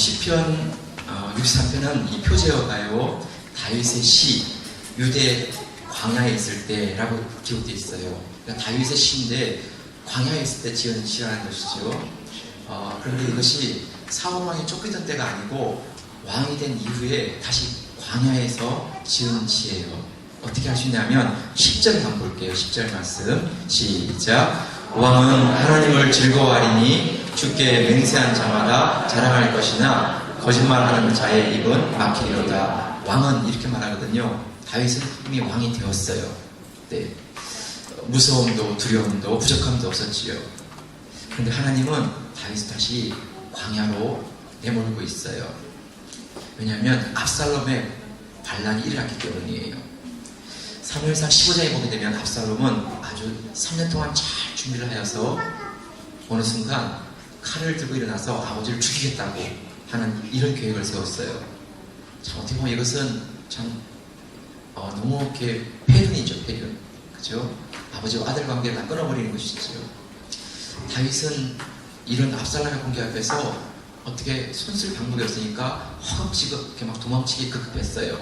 시편 63편은 이 표제어가요 다윗의 시 유대 광야에 있을 때라고 기록되어 있어요. 그러니까 다윗의 시인데 광야에 있을 때 지은 시라는 것이죠. 그런데 이것이 사울 왕이 쫓기던 때가 아니고 왕이 된 이후에 다시 광야에서 지은 시예요. 어떻게 할 수 있냐면 10절 한번 볼게요. 10절 말씀 시작. 왕은 하나님을 즐거워하리니 주께 맹세한 자마다 자랑할 것이나 거짓말하는 자의 입은 막히리로다. 왕은 이렇게 말하거든요. 다윗은 이미 왕이 되었어요. 네. 무서움도 두려움도 부족함도 없었지요. 그런데 하나님은 다윗을 다시 광야로 내몰고 있어요. 왜냐하면 압살롬의 반란이 일어났기 때문이에요. 사무엘상 15장에 보게 되면 압살롬은 아주 3년 동안 잘 준비를 하여서 어느 순간 칼을 들고 일어나서 아버지를 죽이겠다고 하는 이런 계획을 세웠어요. 참 어떻게 보면 이것은 참 너무 이렇게 폐륜이죠, 폐륜. 그죠? 아버지와 아들 관계를 다 끊어버리는 것이죠. 다윗은 이런 압살롬의 공격 앞에서 어떻게 손쓸 방법이 없으니까 허겁지겁 이렇게 막 도망치기 급급했어요.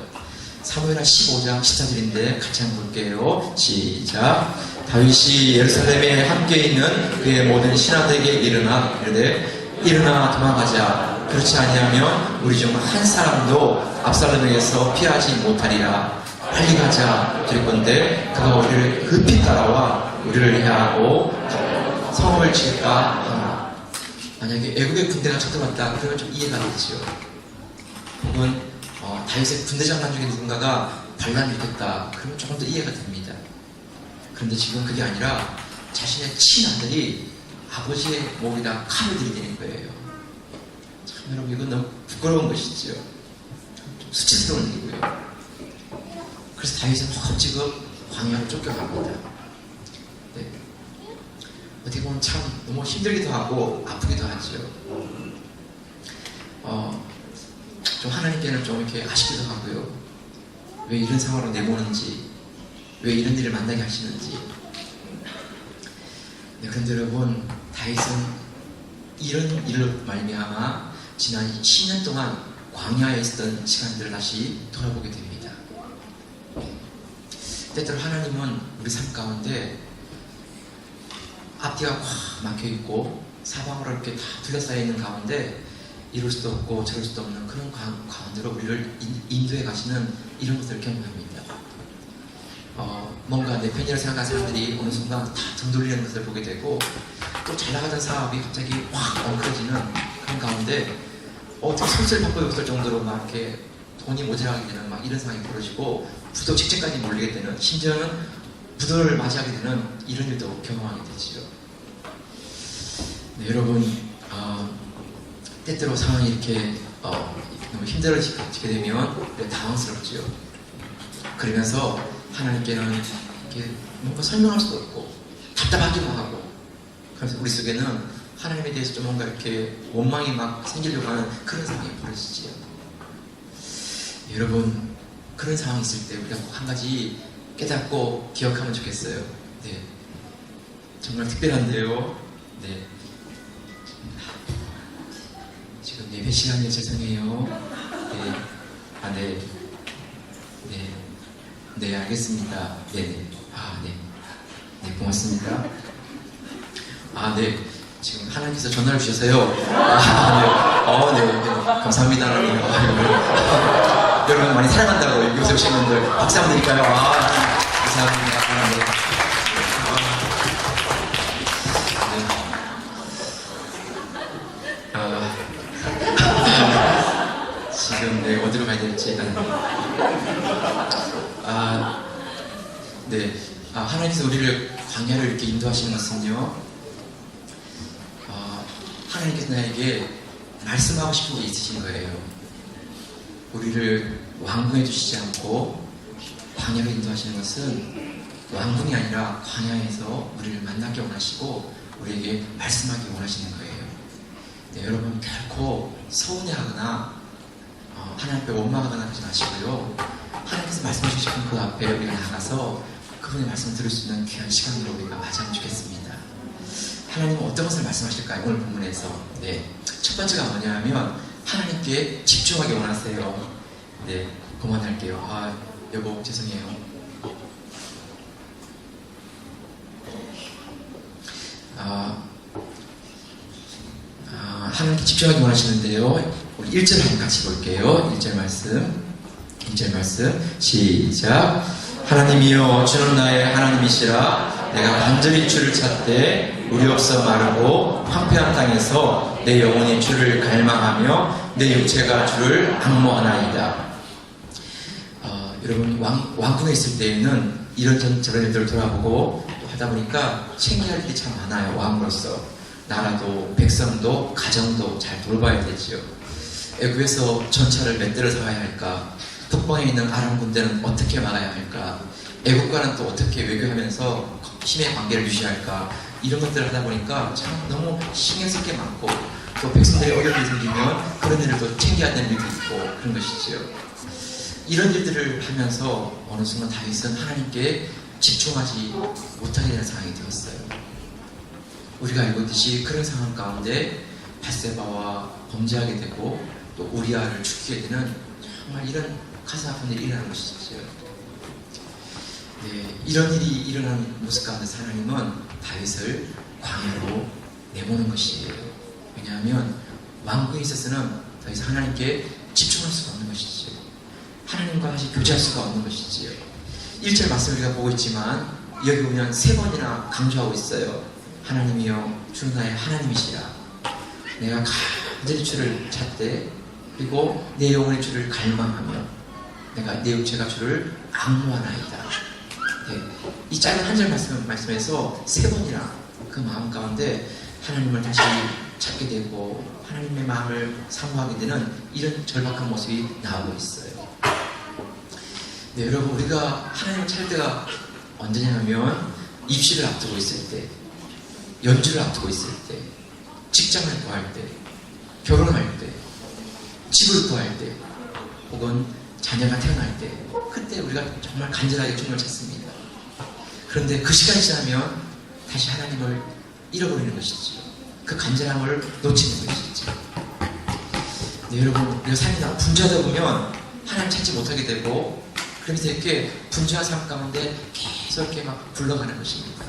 사무엘하 15장 14절인데 같이 한번 볼게요. 시작. 다윗이 예루살렘에 함께 있는 그의 모든 신하들에게 일어나 이르되 일어나 도망가자. 그렇지 아니하면 우리 중 한 사람도 압살롬에게서 피하지 못하리라. 빨리 가자. 그랬건데 그가 우리를 급히 따라와 우리를 해하고 성을 칠까 하나. 만약에 애국의 군대가 쳐들어왔다 그러면 좀 이해가 되지요. 혹은 다윗의 군대장관 중에 누군가가 반란을 일으켰다 그러면 조금 더 이해가 됩니다. 그런데 지금 그게 아니라 자신의 친아들이 아버지의 목에다 칼을 들이대는 거예요. 참 여러분 이건 너무 부끄러운 것이지요. 좀 수치스러운 일이고요. 그래서 다윗은 허겁지겁 광야로 쫓겨갑니다. 네. 어떻게 보면 참 너무 힘들기도 하고 아프기도 하지요. 좀 하나님께는 좀 이렇게 아쉽기도 하고요. 왜 이런 상황으로 내보는지, 왜 이런 일을 만나게 하시는지. 네, 그런데 여러분, 다윗은 이런 일로 말미암아 지난 10년 동안 광야에 있었던 시간들을 다시 돌아보게 됩니다. 때때로 하나님은 우리 삶 가운데 앞뒤가 꽉 막혀있고 사방으로 이렇게 다 둘러싸여 있는 가운데 이룰 수도 없고 저럴 수도 없는 그런 가운데로 우리를 인도해 가시는 이런 것들을 경험합니다. 뭔가 내 편이라고 생각하는 사람들이 어느 순간 다 등 돌리는 것을 보게 되고 또 잘 나가던 사업이 갑자기 확 엉켜지는 그런 가운데 어떻게 손쓸 바꿔 없을 정도로 막 이렇게 돈이 모자라게 되는 막 이런 상황이 벌어지고 부도 직전까지 몰리게 되는 심지어는 부도를 맞이하게 되는 이런 일도 경험하게 되지요. 네, 여러분 때때로 상황이 이렇게 너무 힘들어지게 되면 당황스럽지요. 그러면서 하나님께는 이렇게 뭔가 설명할 수도 없고 답답하기도 하고 그래서 우리 속에는 하나님에 대해서 좀 뭔가 이렇게 원망이 막 생기려고 하는 그런 상황이 벌어지지요. 네, 여러분 그런 상황이 있을 때 우리가 꼭 한 가지 깨닫고 기억하면 좋겠어요. 네, 정말 특별한데요. 네. 지금 예배 시간에 죄송해요. 네. 네. 네. 네, 알겠습니다. 네네. 네. 네, 고맙습니다. 네. 지금 하나님께서 전화를 주셔서요. 네. 네. 감사합니다. 여러분 많이 사랑한다고 요새 오신 분들 박수 한번 드릴까요? 감사합니다. 네. 지금 네, 어디로 가야 될지 네. 하나님께서 우리를 광야를 이렇게 인도하시는 것은요, 하나님께서 나에게 말씀하고 싶은 게 있으신 거예요. 우리를 왕궁에 두시지 않고 광야로 인도하시는 것은 왕궁이 아니라 광야에서 우리를 만나기 원하시고 우리에게 말씀하기 원하시는 거예요. 네, 여러분 결코 서운해하거나 하나님 앞에 원망하거나 하지 마시고요. 하나님께서 말씀해 주시는 그 앞에 우리가 나가서 그분의 말씀을 들을 수 있는 귀한 시간으로 우리가 맞이하면 좋겠습니다. 하나님은 어떤 것을 말씀하실까요? 오늘 본문에서. 네, 첫 번째가 뭐냐면 하나님께 집중하기 원하세요. 네, 그만할게요. 아, 여보 죄송해요. 하나님께 집중하기 원하시는데요. 우리 1절 한번 같이 볼게요. 1절 말씀 시작. 하나님이여 주는 나의 하나님이시라. 내가 간절히 주를 찾되 우리 없어 마르고 황폐한 땅에서 내 영혼이 주를 갈망하며 내 육체가 주를 악모하나이다. 여러분 왕궁에 있을 때에는 이런저런 일들을 돌아보고 하다 보니까 챙겨야 할 일이 참 많아요. 왕으로서 나라도 백성도 가정도 잘 돌봐야 되지요. 애굽에서 전차를 몇 대를 사와야 할까? 북방에 있는 아람 군대는 어떻게 막아야 할까? 애국과는 또 어떻게 외교하면서 힘의 관계를 유지할까? 이런 것들을 하다 보니까 참 너무 신경 쓸 게 많고, 또 백성들이 어려움이 생기면 그런 일을 또 챙겨야 되는 일도 있고 그런 것이지요. 이런 일들을 하면서 어느 순간 다윗은 하나님께 집중하지 못하게 되는 상황이 되었어요. 우리가 알고 있듯이 그런 상황 가운데 밧세바와 범죄하게 되고 또 우리아를 죽이게 되는 정말 이런 가슴 아픈 일이 일어나는 것이죠. 네, 이런 일이 일어나는 모습 가운데 하나님은 다윗을 광야로 내모는 것이에요. 왜냐하면 왕궁에 있어서는 더 이상 하나님께 집중할 수가 없는 것이지요. 하나님과 다시 교제할 수가 없는 것이지요. 1절 말씀을 우리가 보고 있지만 여기 보면 3번이나 강조하고 있어요. 하나님이여 주는 나의 하나님이시라. 내가 간절히 주를 찾되 그리고 내 영혼의 주를 갈망하며 내가 내 육체가 주를 악모하나이다. 네, 이 짧은 한 절 말씀에서 3번이나 그 마음 가운데 하나님을 다시 찾게 되고 하나님의 마음을 사모하게 되는 이런 절박한 모습이 나오고 있어요. 네, 여러분 우리가 하나님을 찾을 때가 언제냐면 입시를 앞두고 있을 때, 연주를 앞두고 있을 때, 직장을 구할 때, 결혼할 때, 집을 구할 때, 혹은 자녀가 태어날 때, 그때 우리가 정말 간절하게 주님을 찾습니다. 그런데 그 시간이 지나면 다시 하나님을 잃어버리는 것이죠. 그 간절함을 놓치는 것이죠. 네, 여러분 우리가 삶이 분주하다 보면 하나님 찾지 못하게 되고 그러면서 이렇게 분주한 삶 가운데 계속 이렇게 막 굴러가는 것입니다.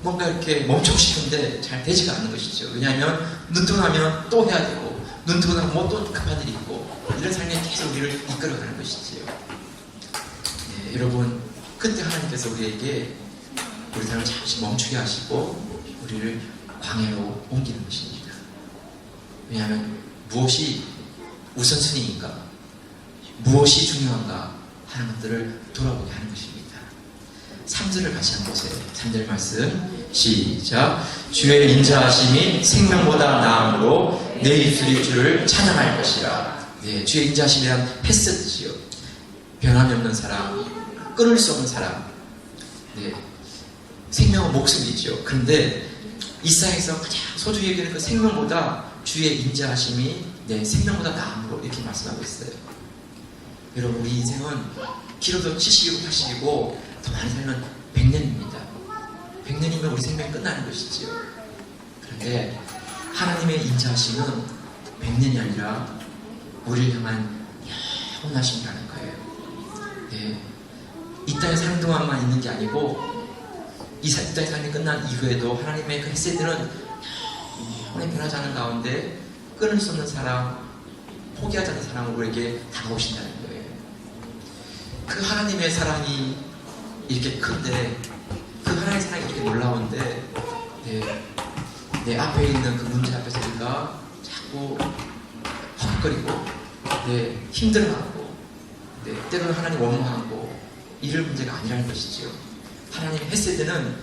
뭔가 이렇게 멈추고 싶은데 잘 되지가 않는 것이죠. 왜냐하면 눈 뜨고 나면 또 해야 되고 눈 뜨고 나면 뭐 또 급한 일이 있고 이런 삶이 계속 우리를 이끌어가는 것이지요. 네, 여러분 그때 하나님께서 우리에게 우리 삶을 잠시 멈추게 하시고 우리를 광야로 옮기는 것입니다. 왜냐하면 무엇이 우선순위인가, 무엇이 중요한가 하는 것들을 돌아보게 하는 것입니다. 3절을 같이 한번 보세요. 3절 말씀 시작. 주의 인자하심이 생명보다 나음으로 내 입술이 주를 찬양할 것이라. 네, 주의 인자하심이란 패스지요. 변함이 없는 사람, 끊을 수 없는 사람. 네, 생명은 목숨이죠. 그런데 이 세상에서 가장 소중히 여기는 그 생명보다 주의 인자하심이 내 생명보다 나음으로 이렇게 말씀하고 있어요. 여러분 우리 인생은 길어도 70이고 80이고 더 많이 살면 100년입니다. 100년이면 우리 생명이 끝나는 것이지요. 그런데 하나님의 인자하심은 100년이 아니라 우리를 향한 영원하심이라는 거예요. 네, 이 땅에 사는 동안만 있는 게 아니고 이 땅의 삶이 끝난 이후에도 하나님의 그 햇새들은 영원히 변하지 않은 가운데 끊을 수 없는 사랑, 포기하지 않는 사랑으로 우리에게 다가오신다는 거예요. 그 하나님의 사랑이 이렇게 큰데, 그 하나님의 사랑이 이렇게 놀라운데, 내 앞에 있는 그 문제 앞에서 우리가 자꾸 헛거리고, 힘들어하고, 때로는 하나님 원망하고, 이럴 문제가 아니라는 것이지요. 하나님의 햇새들은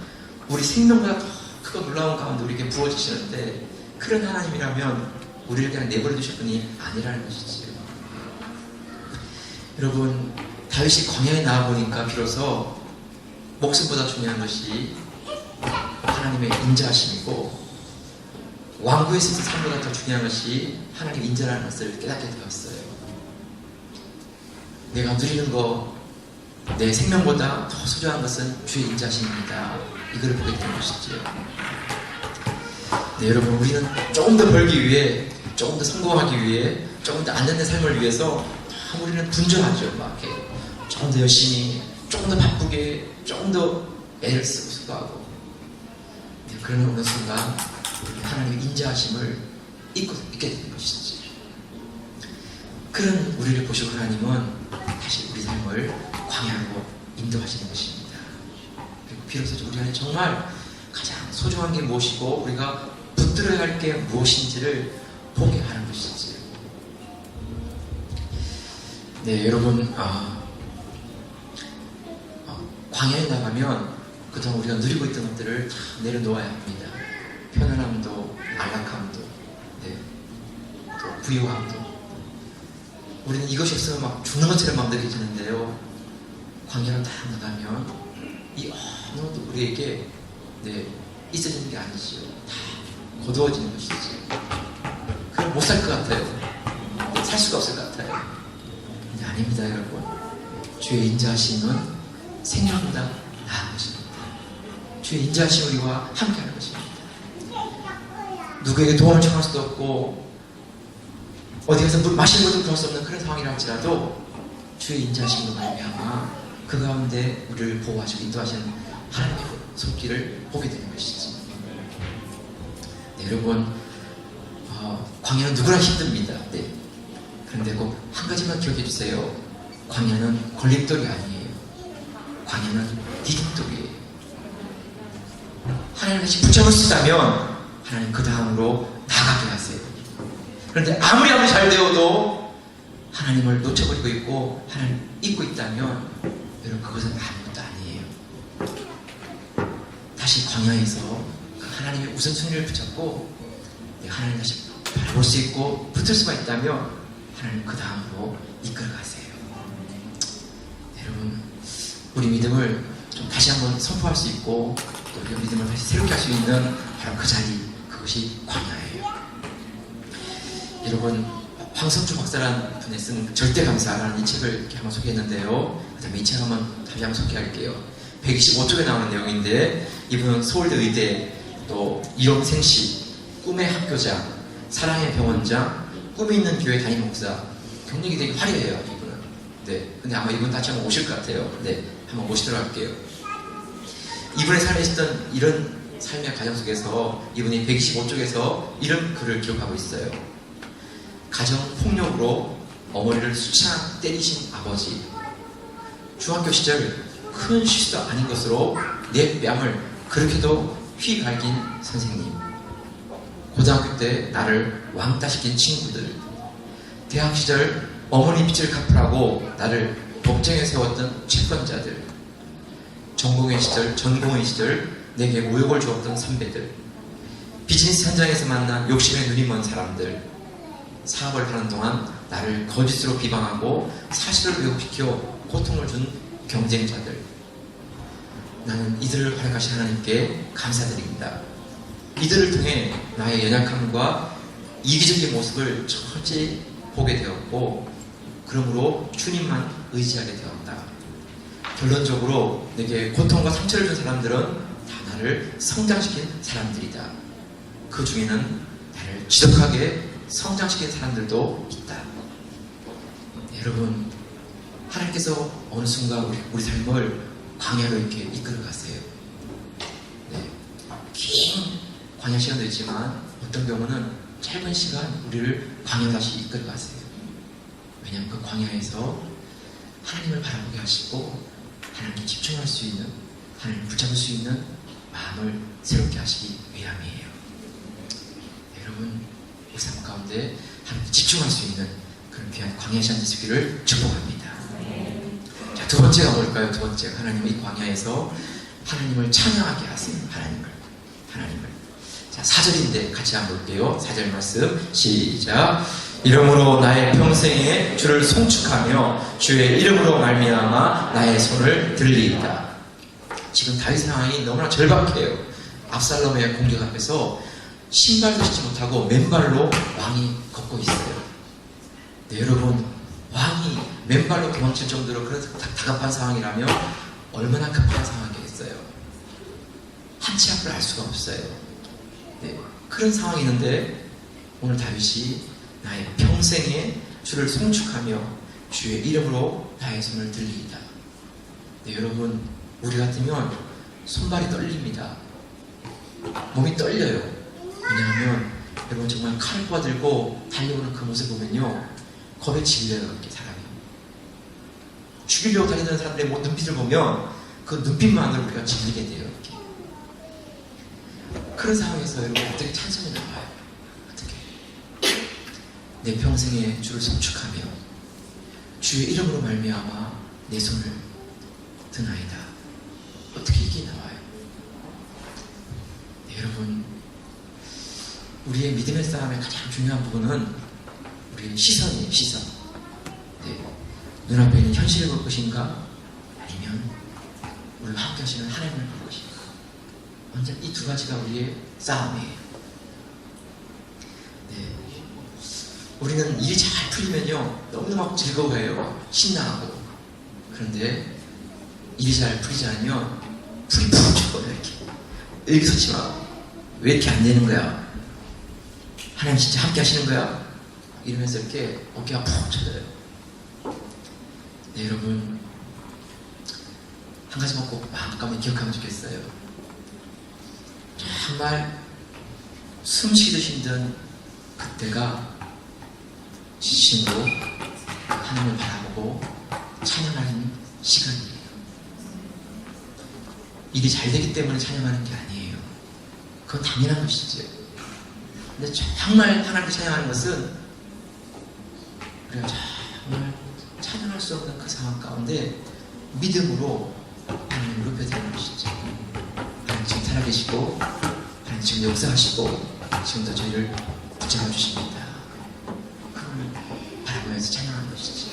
우리 생명보다 더 크고 놀라운 가운데 우리에게 부어주시는데, 그런 하나님이라면 우리를 그냥 내버려 두실 분이 아니라는 것이지요. 여러분, 다윗이 광야에 나와보니까 비로소 목숨보다 중요한 것이 하나님의 인자하심이고 왕국에 있어서 삶보다 더 중요한 것이 하나님의 인자라는 것을 깨닫게 되었어요. 내가 누리는 것, 내 생명보다 더 소중한 것은 주의 인자하심입니다. 이걸 보게 되는 것이지요. 네, 여러분 우리는 조금 더 벌기 위해, 조금 더 성공하기 위해 조금 더 안전한 삶을 위해서 우리는 분주하죠. 막 이렇게 조금 더 열심히, 조금 더 바쁘게, 조금 더 애를 쓰고 수고하고. 그러는 어느 순간 하나님의 인자하심을 잊게 되는 것이지. 그런 우리를 보시고 하나님은 다시 우리 삶을 광야로 인도하시는 것입니다. 그리고 비로소 우리 안에 정말 가장 소중한 게 무엇이고 우리가 붙들어야 할 게 무엇인지를 보게 하는 것이지. 네, 여러분, 광야에 나가면 그동안 우리가 누리고 있던 것들을 다 내려놓아야 합니다. 편안함도, 안락함도, 네, 또 부유함도. 우리는 이것이 없으면 막 죽는 것처럼 막 느껴지는데요. 광야로 딱 나가면 이 어느 것도 우리에게 있어지는 게 아니지요. 다 거두어지는 것이지. 그럼 못 살 것 같아요. 살 수가 없을 것 같아요. 근데 아닙니다, 여러분. 주의 인자하심은 생명보다 나은 것입니다. 주의 인자하심 우리와 함께하는 것입니다. 누구에게 도움을 청할 수도 없고 어디 가서 물 마시는 것도 구할 수 없는 그런 상황이라 할지라도 주의 인자하심으로 말미암아 그 가운데 우리를 보호하시고 인도하시는 하나님의 손길을 보게 되는 것이지. 네, 여러분, 광야는 누구나 힘듭니다. 네. 그런데 꼭 한 가지만 기억해 주세요. 광야는 걸림돌이 아니에요. 광야는 디딤돌이에요. 하나님 같이 붙잡을 수 있다면 하나님 그 다음으로 나가게 하세요. 그런데 아무리 잘 되어도 하나님을 놓쳐버리고 있고 하나님 잊고 있다면 여러분 그것은 아무것도 아니에요. 다시 광야에서 그 하나님의 우선순위를 붙잡고 하나님 다시 바라볼 수 있고 붙을 수가 있다면 하나님 그 다음으로 이끌어가세요. 여러분, 우리 믿음을 좀 다시 한번 선포할 수 있고 또 우리 믿음을 다시 새롭게 할 수 있는 바로 그 자리, 그것이 광야예요. 여러분, 황석주 박사라는 분이 쓴 절대감사라는 이 책을 이렇게 한번 소개했는데요. 그 다음에 이 책 한번 다시 한번 소개할게요. 125쪽에 나오는 내용인데 이분은 서울대 의대, 또 일용생시, 꿈의 학교장, 사랑의 병원장, 꿈이 있는 교회 담임 목사. 경력이 되게 화려해요, 이분은. 네. 근데 아마 이분 다시 한번 오실 것 같아요. 네. 한번 모시도록 할게요. 이분의 삶에 있었던 이런 삶의 과정 속에서 이분이 125쪽에서 이런 글을 기록하고 있어요. 가정폭력으로 어머니를 수차례 때리신 아버지. 중학교 시절 큰 실수도 아닌 것으로 내 뺨을 그렇게도 휘갈긴 선생님. 고등학교 때 나를 왕따시킨 친구들. 대학 시절 어머니 빚을 갚으라고 나를 법정에 세웠던 채권자들. 전공의 시절 내게 모욕을 주었던 선배들. 비즈니스 현장에서 만난 욕심에 눈이 먼 사람들. 사업을 하는 동안 나를 거짓으로 비방하고 사실을 왜곡시켜 고통을 준 경쟁자들. 나는 이들을 활약하신 하나님께 감사드립니다. 이들을 통해 나의 연약함과 이기적인 모습을 철저히 보게 되었고 그러므로 주님만 의지하게 되었다. 결론적으로 내게 고통과 상처를 준 사람들은 다 나를 성장시킨 사람들이다. 그 중에는 나를 지독하게 성장시킨 사람들도 있다. 네, 여러분, 하나님께서 어느 순간 우리 삶을 광야로 이렇게 이끌어 가세요. 네. 긴 광야 시간도 있지만 어떤 경우는 짧은 시간 우리를 광야로 다시 이끌어 가세요. 왜냐하면 그 광야에서 하나님을 바라보게 하시고 하나님께 집중할 수 있는, 하나님을 붙잡을 수 있는 마음을 새롭게 하시기 위함이에요. 네, 여러분, 우리 삶 가운데 하나님께 집중할 수 있는 그런 귀한 광야 시간 되시기를 축복합니다. 자, 두 번째가 뭘까요? 두 번째가 하나님의 이 광야에서 하나님을 찬양하게 하세요. 하나님을. 자, 4절인데 같이 한번 볼게요. 4절 말씀 시작. 이름으로 나의 평생에 주를 송축하며 주의 이름으로 말미암아 나의 손을 들리이다. 지금 다윗 상황이 너무나 절박해요. 압살롬의 공격 앞에서 신발도 신지 못하고 맨발로 왕이 걷고 있어요. 네, 여러분, 왕이 맨발로 도망칠 정도로 그런 다급한 상황이라면 얼마나 급한 상황이겠어요. 한치 앞을 알 수가 없어요. 네, 그런 상황이 있는데 오늘 다윗이 나의 평생에 주를 송축하며 주의 이름으로 나의 손을 들리이다. 네, 여러분, 우리 같으면 손발이 떨립니다. 몸이 떨려요. 왜냐하면 여러분 정말 칼을 뻗들고 달려오는 그 모습 보면요, 겁에 질려요. 이렇게 사람이 죽이려고 다니는 사람들의 눈빛을 보면 그 눈빛만으로 우리가 질리게 돼요. 이렇게. 그런 상황에서 여러분 어떻게 찬송이 나와요? 어떻게? 내 평생에 주를 송축하며 주의 이름으로 말미암아 내 손을 드나이다. 어떻게 이게 나와요? 네, 여러분, 우리의 믿음의 싸움의 가장 중요한 부분은 우리의 시선이에요. 시선. 네. 눈앞에 있는 현실을 볼 것인가? 아니면 우리와 함께 하시는 하나님을 볼 것인가? 완전 이 두 가지가 우리의 싸움이에요. 네. 우리는 일이 잘 풀리면요, 너무너무 즐거워해요. 신나하고. 그런데 일이 잘 풀리지 않으면 불이 푹 죽어요. 이렇게 의기소침하고, 왜 이렇게 안 되는 거야? 하나님 진짜 함께 하시는 거야? 이러면서 이렇게 어깨가 푹 쳐져요. 네, 여러분, 한 가지만 꼭 마음가짐에 기억하면 좋겠어요. 정말 숨쉬기도 힘든 그때가 진심으로 하나님을 바라보고 찬양하는 시간이에요. 일이 잘 되기 때문에 찬양하는 게 아니에요. 그건 당연한 것이죠. 근데 정말 하나님을 찬양하는 것은 우리가 정말 찬양할 수 없는 그 상황 가운데 믿음으로 하나님을 높여드리는 것이죠. 하나님 지금 살아계시고, 하나님 지금 역사하시고, 지금도 저희를 붙잡아 주십니다. 그걸 바라보면서 찬양하는 것이죠.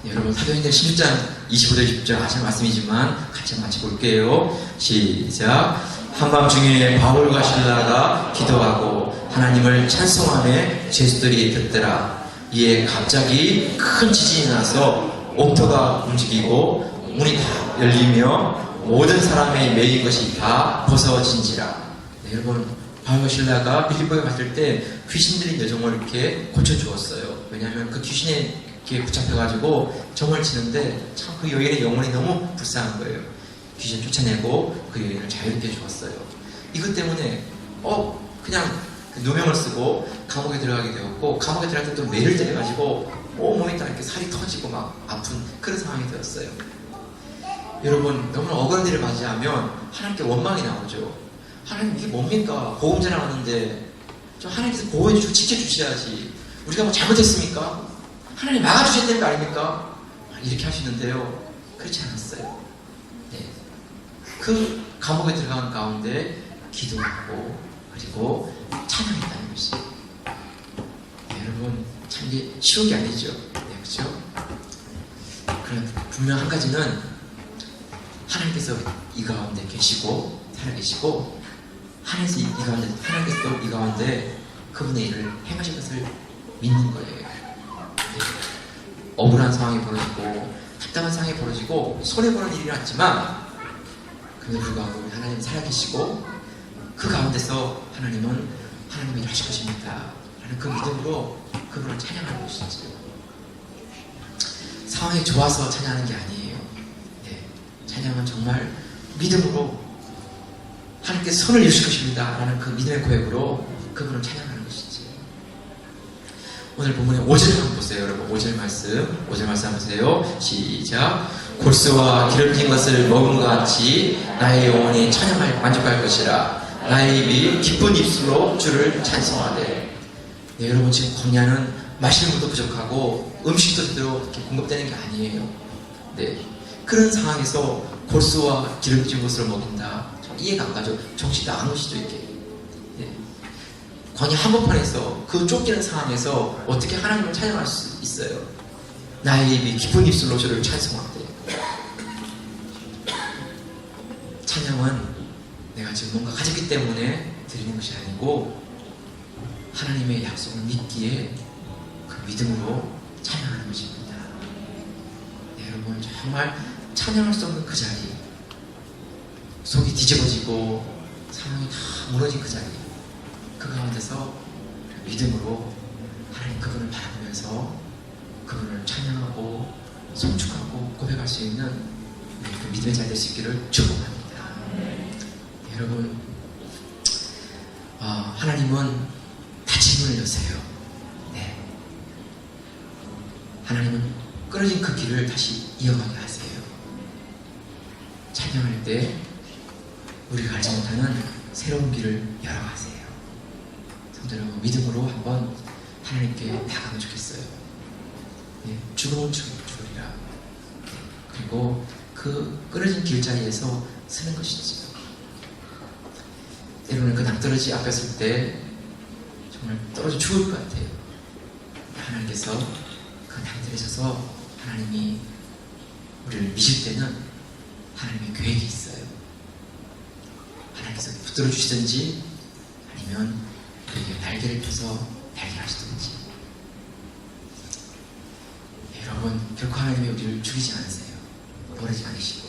네, 여러분, 사도행전 16장 25절 20절 하신 말씀이지만 같이 마치볼게요. 시작. 한밤중에 바울과 실라가 기도하고 하나님을 찬송하며 제수들이 듣더라. 이에 갑자기 큰 지진이 나서 옥토가 움직이고 문이 다 열리며 모든 사람의 매인 것이 다 벗어진지라. 네, 여러분, 바울과 실라가 빌립보에 갔을 때 귀신들이 여정을 이렇게 고쳐주었어요. 왜냐하면 그 귀신에 이렇게 붙잡혀가지고 정을 치는데 참 그 여인의 영혼이 너무 불쌍한 거예요. 귀신 쫓아내고 그 여인을 자유롭게 해주었어요. 이것 때문에 그냥 누명을 쓰고 감옥에 들어가게 되었고, 감옥에 들어갈 때 또 매를 때려가지고 온몸이 다 이렇게 살이 터지고 막 아픈 그런 상황이 되었어요. 여러분, 너무나 억울한 일을 맞이하면 하나님께 원망이 나오죠. 하나님, 이게 뭡니까? 보험자 나왔는데 좀 하나님께서 보호해주시고 지켜주셔야지. 우리가 뭐 잘못했습니까? 하나님 막아주셔야 되는 거 아닙니까? 이렇게 하시는데요, 그렇지 않았어요. 네. 그 감옥에 들어간 가운데 기도하고 그리고 찬양했다는 것이. 네, 여러분, 참 이게 쉬운 게 아니죠. 네, 그렇죠? 그럼 분명 한 가지는 하나님께서 이 가운데 계시고 살아계시고, 하나님께서 이 가운데 그분의 일을 행하실 것을 믿는 거예요. 네. 억울한 상황이 벌어지고 답답한 상황이 벌어지고 손해보는 일이 났지만, 그럼에도 불구하고 하나님 살아계시고 그 가운데서 하나님은 하나님의 일을 하실 것입니다 라는 그 믿음으로 그분을 찬양하는 것이죠. 상황이 좋아서 찬양하는 게 아니에요. 네. 찬양은 정말 믿음으로 하나님께서 선을 이루실 것입니다 라는 그 믿음의 고백으로 그분을 찬양하는 것이죠. 오늘 본문의 5절 한번 보세요. 여러분, 5절 말씀 한번 보세요. 시작. 골수와 기름진 것을 먹은 것 같이 나의 영혼이 찬양할 만족할 것이라. 나의 입이 기쁜 입술로 주를 찬송하되. 네, 여러분, 지금 광야는 마실 물도 부족하고 음식도 제대로 이렇게 공급되는 게 아니에요. 네, 그런 상황에서 골수와 기름진 것을 먹인다. 좀 이해가 안 가죠. 정신 나간 것이죠, 이게. 네. 광야 한복판에서 그 쫓기는 상황에서 어떻게 하나님을 찬양할 수 있어요? 나의 입이 기쁜 입술로 주를 찬송하되. 찬양은 내가 지금 뭔가 가졌기 때문에 드리는 것이 아니고, 하나님의 약속을 믿기에 그 믿음으로 찬양하는 것입니다. 네, 여러분, 정말 찬양할 수 없는 그 자리, 속이 뒤집어지고 상황이 다 무너진 그 자리, 그 가운데서 믿음으로 하나님 그분을 바라보면서 그분을 찬양하고 송축하고 고백할 수 있는 그 믿음의 자 될 수 있기를 축복합니다. 여러분, 하나님은 닫힌 문을 여세요. 네. 하나님은 끊어진 그 길을 다시 이어가게 하세요. 찬양할 때 우리가 알지 못하는 새로운 길을 열어가세요. 성도 여러분, 믿음으로 한번 하나님께 나가면 좋겠어요. 네. 죽음은 죽으리라. 네. 그리고 그 끊어진 길자리에서 서는 것이지요. 때로는 그 낭떠러지 앞에 설 때 정말 떨어져 죽을 것 같아요. 하나님께서 그 낭떠러지에 서서 하나님이 우리를 미실 때는 하나님의 계획이 있어요. 하나님께서 붙들어 주시든지 아니면 우리에게 날개를 펴서 달려하시든지. 여러분, 결코 하나님이 우리를 죽이지 않으세요. 버리지 않으시고.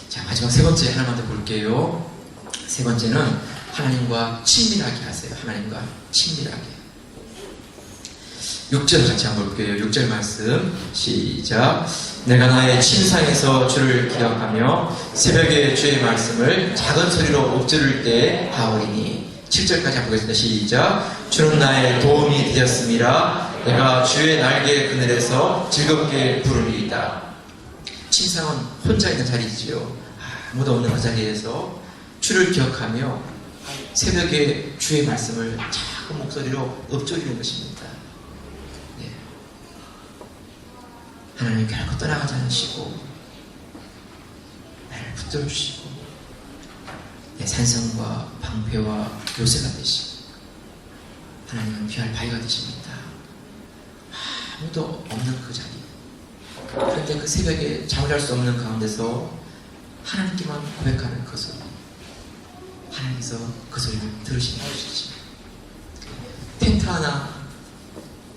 자, 마지막 세 번째 하나만 더 볼게요. 세 번째는 하나님과 친밀하게 하세요. 하나님과 친밀하게. 6절 같이 한번 볼게요. 6절 말씀 시작. 내가 나의 침상에서 주를 기억하며 새벽에 주의 말씀을 작은 소리로 읊조릴 때 하오리니. 7절까지 한번 보겠습니다. 시작. 주는 나의 도움이 되었음이라. 내가 주의 날개 그늘에서 즐겁게 부르리이다. 침상은 혼자 있는 자리지요. 아무도 없는 그 자리에서 주를 기억하며 새벽에 주의 말씀을 작은 목소리로 읊조리는 것입니다. 네. 하나님 결코 떠나가지 않으시고 나를 붙들어 주시고 내 산성과 방패와 요새가 되시고 하나님은 피할 바위가 되십니다. 아무도 없는 그 자리. 그런데 그 새벽에 잠을 잘 수 없는 가운데서 하나님께만 고백하는 그 소리. 하나님께서 그 소리를 들으시는 것이지. 텐트 하나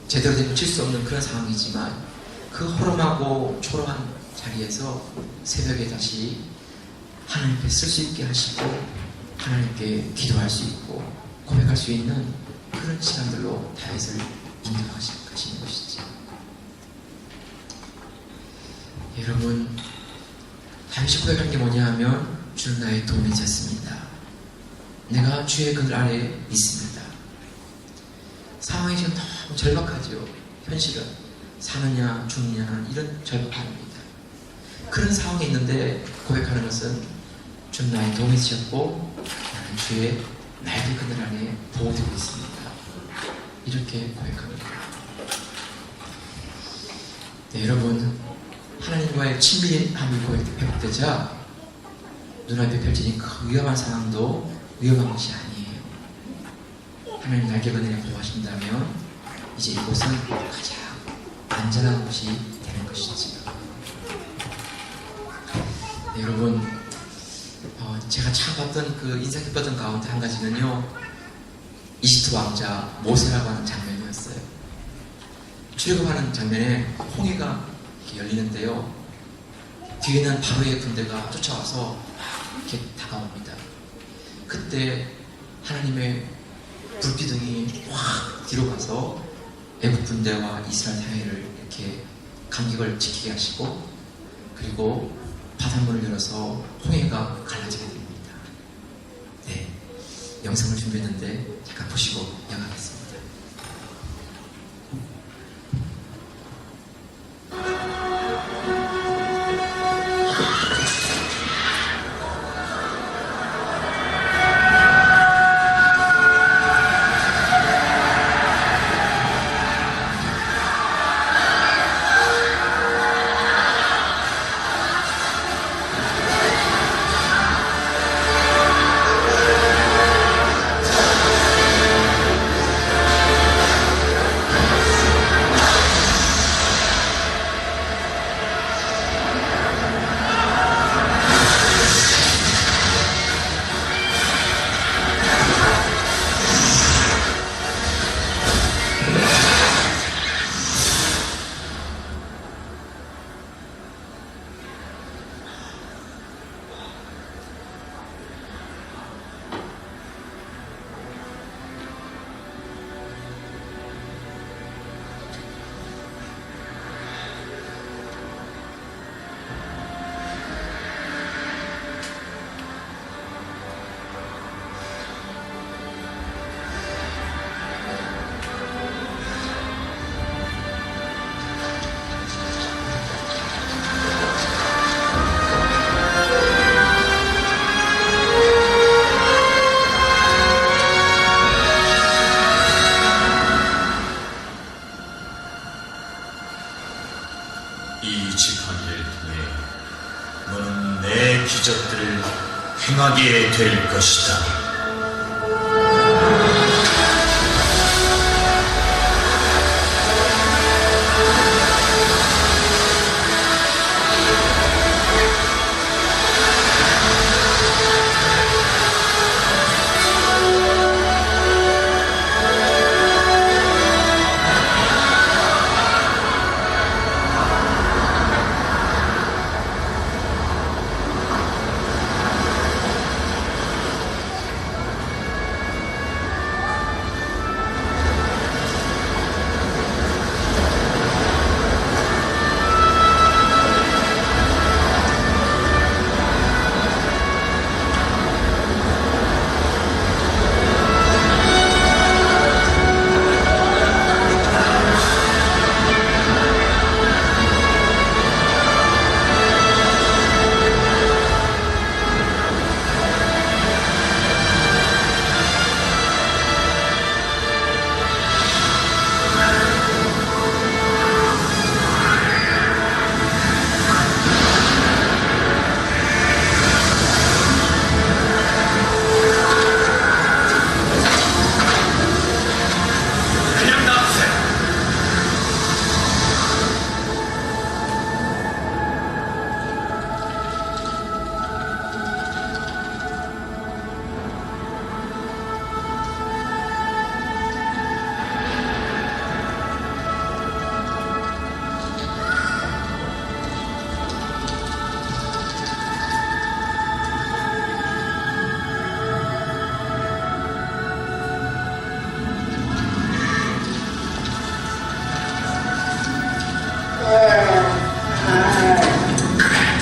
제대로 된 칠 수 없는 그런 상황이지만 그 허름하고 초라한 자리에서 새벽에 다시 하나님께 쓸 수 있게 하시고 하나님께 기도할 수 있고 고백할 수 있는 그런 시간들로 다윗을 인도하시는 것이지. 여러분, 다윗이 고백한 게 뭐냐 하면 주는 나의 도움이 되었습니다. 내가 주의 그늘 아래 있습니다. 상황이 지금 너무 절박하죠. 현실은 사느냐 죽느냐 이런 절박함입니다. 그런 상황이 있는데 고백하는 것은 주는 나의 도움이 되었고 나는 주의 날개 그늘 아래 보호되고 있습니다. 이렇게 고백합니다. 네, 여러분, 하나님과의 친밀함이 회복되자 눈앞에 펼쳐진 그 위험한 상황도 위험한 것이 아니에요. 하나님 날개 그늘에 보호하신다면 이제 이곳은 가장 안전한 곳이 되는 것이지요. 네, 여러분, 제가 참 봤던 그 인상 깊었던 가운데 한 가지는요, 이집트 왕자 모세라고 하는 장면이었어요. 출애굽하는 장면에 홍해가 이렇게 열리는데요, 뒤에는 바로의 군대가 쫓아와서 이렇게 다가옵니다. 그때 하나님의 불기둥이 확 뒤로 가서 애국 군대와 이스라엘 사이를 이렇게 간격을 지키게 하시고, 그리고 바닷문을 열어서 홍해가 갈라지게 됩니다. 네, 영상을 준비했는데 잠깐 보시고 이어가겠습니다. 놀라운 기적들을 행하게 될 것이다.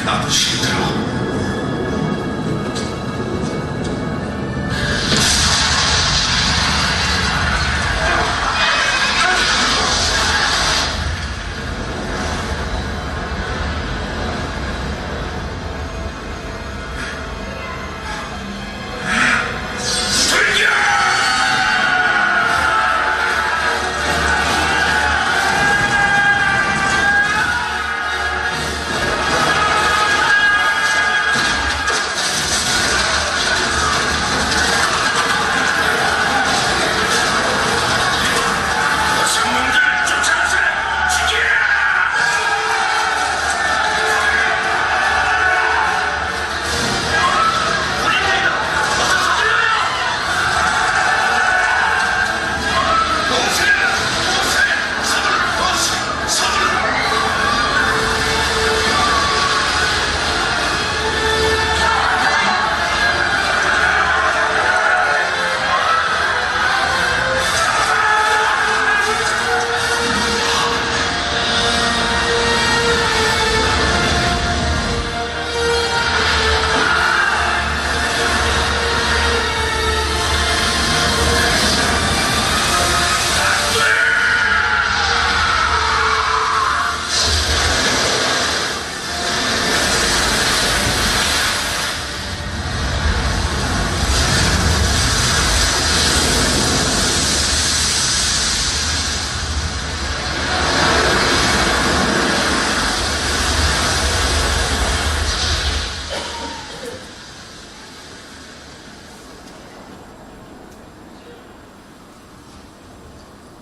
나도 싫더라.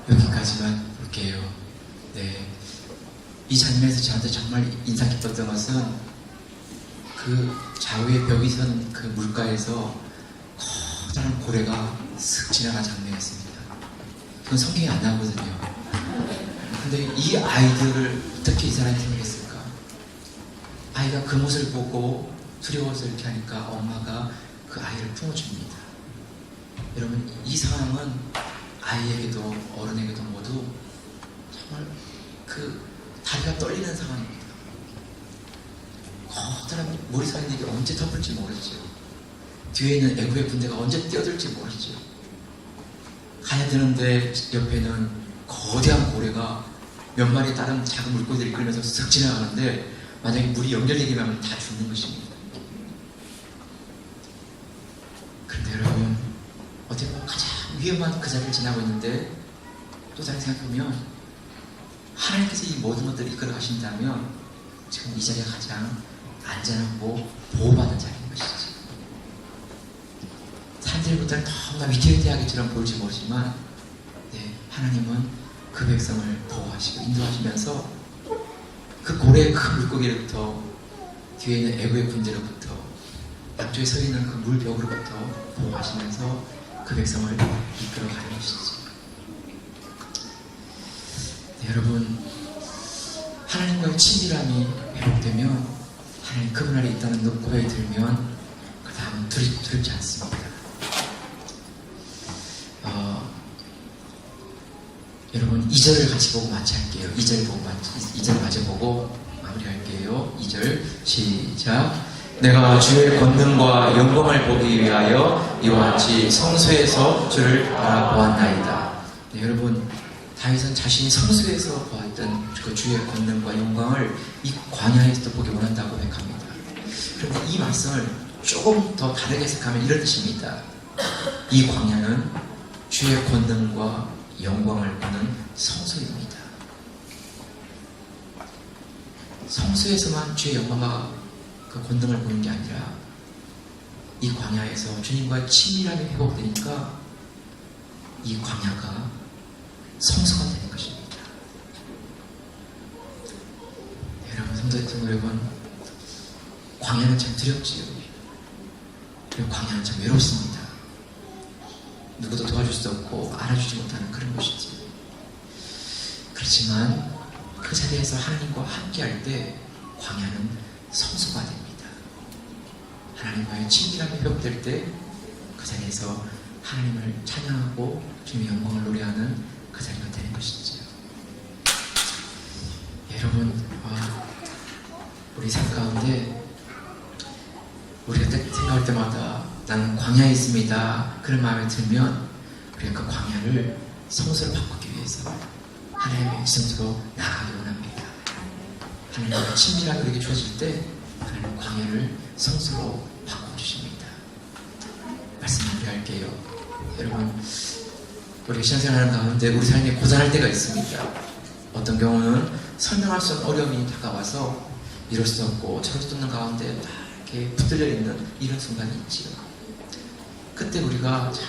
여기까지만 볼게요. 네. 이 장면에서 저한테 정말 인상 깊었던 것은 그 좌우의 벽이 선 그 물가에서 커다란 고래가 슥 지나간 장면이었습니다. 그건 성경에 안 나오거든요. 근데 이 아이들을 어떻게 이 사람이 생각했을까? 아이가 그 모습을 보고 두려워서 이렇게 하니까 엄마가 그 아이를 품어줍니다. 여러분, 이 상황은 아이에게도 어른에게도 모두 정말 그 다리가 떨리는 상황입니다. 커다란 모리사인에게 언제 덮을지 모르죠. 뒤에 있는 애국의 군대가 언제 뛰어들지 모르죠. 가야 되는데 옆에는 거대한 고래가 몇 마리 다른 작은 물고기들이 끌면서 쓱 지나가는데 만약에 물이 연결되기만 하면 다 죽는 것입니다. 그런데 여러분, 어떻게 보면 가장 위험한 그 자리를 지나고 있는데 또 다른 생각해보면 하나님께서 이 모든 것들을 이끌어 가신다면 지금 이 자리가 가장 안전하고 보호받는 자리인 것이지. 사람들보다는 너무나 위태위태하게처럼 보일지 모르지만 네, 하나님은 그 백성을 보호하시고 인도하시면서 그 고래의 큰 물고기로부터 뒤에 있는 애고의 군대로부터 양쪽에 서 있는 그 물벽으로부터 보호하시면서 그 백성을 이끌어가는 것이지. 네, 여러분, 하나님과의 친밀함이 회복되면, 하나님 그분 안에 있다는 고백이 들면 그 다음은 두렵지 않습니다. 여러분 2절을 같이 보고 마치할게요. 2절 마저 보고 마무리할게요. 2절 시작. 내가 주의 권능과 영광을 보기 위하여 이와 같이 성소에서 주를 바라보았나이다. 네, 여러분, 다윗은 자신이 성소에서 보았던 그 주의 권능과 영광을 이 광야에서도 보기 원한다고 고백합니다. 그런데 이 말씀을 조금 더 다르게 해석하면 이런 뜻입니다. 이 광야는 주의 권능과 영광을 보는 성소입니다. 성소에서만 주의 영광과 그 권능을 보는 게 아니라 이 광야에서 주님과의 친밀함이 회복되니까 이 광야가 성소가 되는 것입니다. 네, 여러분, 성도 여러분, 광야는 참 두렵지요. 그리고 광야는 참 외롭습니다. 누구도 도와줄 수 없고 알아주지 못하는 그런 것이지. 그렇지만 그 자리에서 하나님과 함께할 때 광야는 성소가 됩니다. 하나님과의 친밀함이 회복될 때 그 자리에서 하나님을 찬양하고 주님의 영광을 노래하는 그 자리가 되는 것이죠. 여러분, 우리 삶 가운데 우리가 생각할 때마다 나는 광야에 있습니다, 그런 마음이 들면 우리가 그 광야를 성소로 바꾸기 위해서 하나님의 성소로 나아가기 원합니다. 하나님과 친밀하게 우리에게 주어질 때 하나님 광야를 성소로 바꿔주십니다. 말씀 마무리할게요. 여러분, 우리가 신앙생활하는 가운데 우리 삶에 고단할 때가 있습니다. 어떤 경우는 설명할 수 없는 어려움이 다가와서 이럴 수 없고 저럴 수 없는 가운데 다 이렇게 붙들려 있는 이런 순간이 있지요. 그때 우리가 참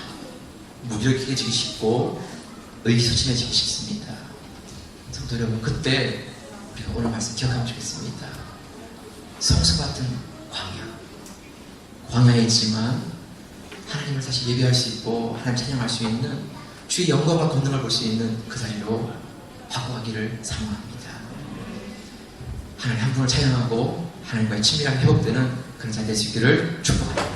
무기력해지기 쉽고 의기소침해지기 쉽습니다. 성도 여러분, 그때 우리가 오늘 말씀 기억하면 좋겠습니다. 성소 같은 광야에 있지만 하나님을 다시 예배할 수 있고 하나님 찬양할 수 있는 주의 영광과 권능을 볼 수 있는 그 자리로 바꿔가기를 사모합니다. 하나님 한 분을 찬양하고 하나님과의 친밀함이 회복되는 그런 자리 될 수 있기를 축복합니다.